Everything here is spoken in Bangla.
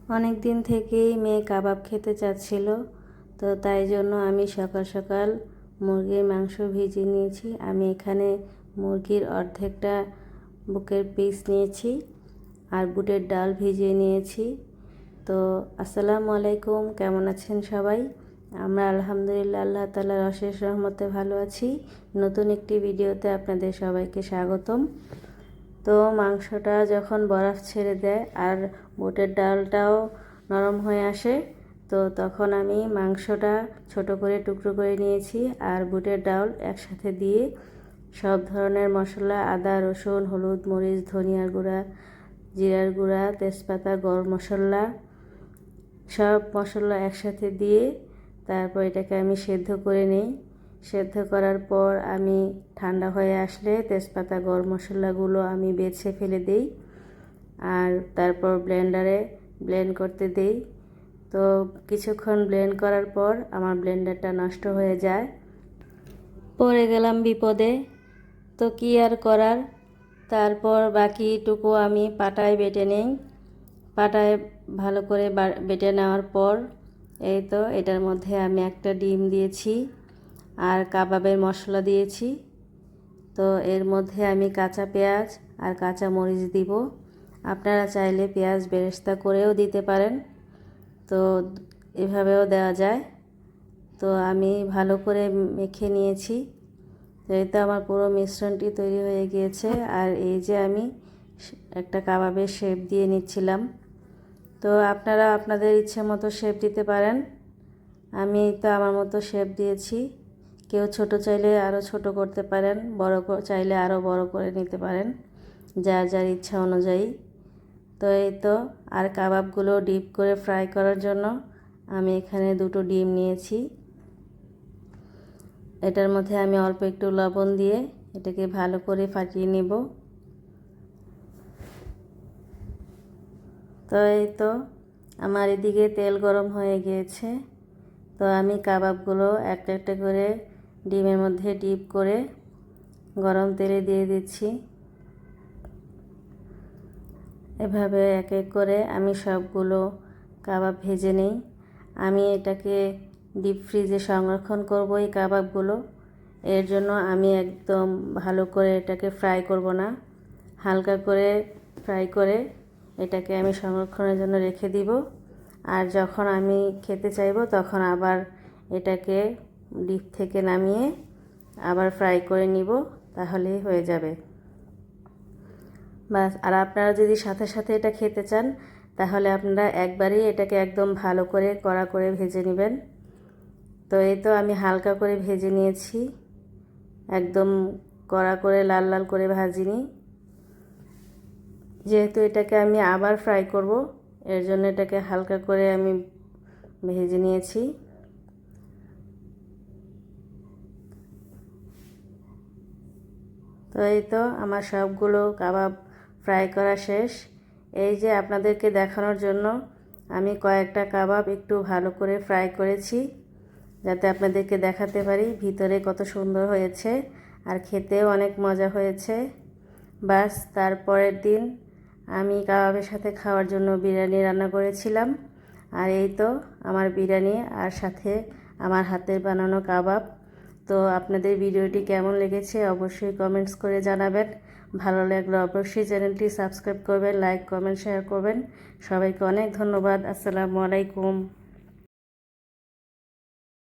অনেক দিন থেকেই মেয়ে কাবাব খেতে চাচ্ছিল, তো তাই জন্য আমি সকাল সকাল মুরগির মাংস ভিজিয়ে নিয়েছি। আমি এখানে মুরগির অর্ধেকটা বুকের পিস নিয়েছি আর বুটের ডাল ভিজিয়ে নিয়েছি। তো আসসালামু আলাইকুম, কেমন আছেন সবাই? আমরা আলহামদুলিল্লাহ আল্লাহ তাআলার অশেষ রহমতে ভালো আছি। নতুন একটি ভিডিওতে আপনাদের সবাইকে স্বাগতম। তো মাংসটা যখন বরফ ছেড়ে দেয় আর বুটের ডালটাও নরম হয়ে আসে, তো তখন আমি মাংসটা ছোট করে টুকরো করে নিয়েছি আর বুটের ডাল একসাথে দিয়ে সব ধরনের মশলা, আদা, রসুন, হলুদ, মরিচ, ধনিয়ার গুঁড়া, জিরার গুঁড়া, তেজপাতা, গরম মশলা, সব মশলা একসাথে দিয়ে তারপর এটাকে আমি সেদ্ধ করে নিই। সেদ্ধ করার পর আমি ঠান্ডা হয়ে আসলে তেজপাতা, গরম মশলাগুলো আমি বেছে ফেলে দিই আর তারপর ব্লেন্ডারে ব্লেন্ড করতে দিই। তো কিছুক্ষণ ব্লেন্ড করার পর আমার ব্লেন্ডারটা নষ্ট হয়ে যায়, পড়ে গেলাম বিপদে। তো কি আর করার, তারপর বাকিটুকু আমি পাটায় বেটে নিই। পাটায় ভালো করে বেটে নেওয়ার পর এই তো এটার মধ্যে আমি একটা ডিম দিয়েছি আর কাবাবের মশলা দিয়েছি। তো এর মধ্যে আমি কাঁচা পেঁয়াজ আর কাঁচা মরিচ দিব। আপনারা চাইলে পেঁয়াজ বেরেস্তা করেও দিতে পারেন, তো এভাবেও দেওয়া যায়। তো আমি ভালো করে মেখে নিয়েছি। তো এই তো আমার পুরো মিশ্রণটি তৈরি হয়ে গিয়েছে। আর এই যে আমি একটা কাবাবের শেপ দিয়ে নিচ্ছিলাম। তো আপনারা আপনাদের ইচ্ছে মতো শেপ দিতে পারেন। আমি তো আমার মতো শেপ দিয়েছি। কেউ ছোট চাইলে আরও ছোট করতে পারেন, বড় চাইলে আরও বড় করে নিতে পারেন, যার যার ইচ্ছা অনুযায়ী। তো এই তো আর কাবাবগুলো ডিপ করে ফ্রাই করার জন্য আমি এখানে দুটো ডিম নিয়েছি। এটার মধ্যে আমি অল্প একটু লবণ দিয়ে এটাকে ভালো করে ফাটিয়ে নেব। তো এই তো আমার এদিকে তেল গরম হয়ে গিয়েছে। তো আমি কাবাবগুলো একটা একটা করে ডিমের মধ্যে ডিপ করে গরম তেলে দিয়ে দিচ্ছি। এভাবে এক এক করে আমি সবগুলো কাবাব ভেজে নিই। আমি এটাকে ডিপ ফ্রিজে সংরক্ষণ করব এই কাবাবগুলো। এর জন্য আমি একদম ভালো করে এটাকে ফ্রাই করব না, হালকা করে ফ্রাই করে এটাকে আমি সংরক্ষণের জন্য রেখে দিব। আর যখন আমি খেতে চাইব তখন আবার এটাকে ডিপ থেকে নামিয়ে আবার ফ্রাই করে নিব, তাহলেই হয়ে যাবে। বাস। আর আপনারা যদি সাথে সাথে এটা খেতে চান তাহলে আপনারা একবারেই এটাকে একদম ভালো করে কড়া করে ভেজে নেবেন। তো এই তো আমি হালকা করে ভেজে নিয়েছি, একদম কড়া করে লাল লাল করে ভাজিনি। যেহেতু এটাকে আমি আবার ফ্রাই করব, এর জন্য এটাকে হালকা করে আমি ভেজে নিয়েছি। তো এই তো আমার সবগুলো কাবাব ফ্রাই করা শেষ। এই যে আপনাদেরকে দেখানোর জন্য আমি কয়েকটা কাবাব একটু ভালো করে ফ্রাই করেছি, যাতে আপনাদেরকে দেখাতে পারি ভিতরে কত সুন্দর হয়েছে আর খেতেও অনেক মজা হয়েছে। বাস, তারপরের দিন আমি কাবাবের সাথে খাওয়ার জন্য বিরিয়ানি রান্না করেছিলাম। আর এই তো আমার বিরিয়ানি আর সাথে আমার হাতের বানানো কাবাব। তো আপনাদের ভিডিওটি কেমন লেগেছে অবশ্যই কমেন্টস করে জানাবেন। ভালো লাগলে অবশ্যই চ্যানেলটি সাবস্ক্রাইব করবেন, লাইক, কমেন্ট, শেয়ার করবেন। সবাইকে অনেক ধন্যবাদ। আসসালামু আলাইকুম।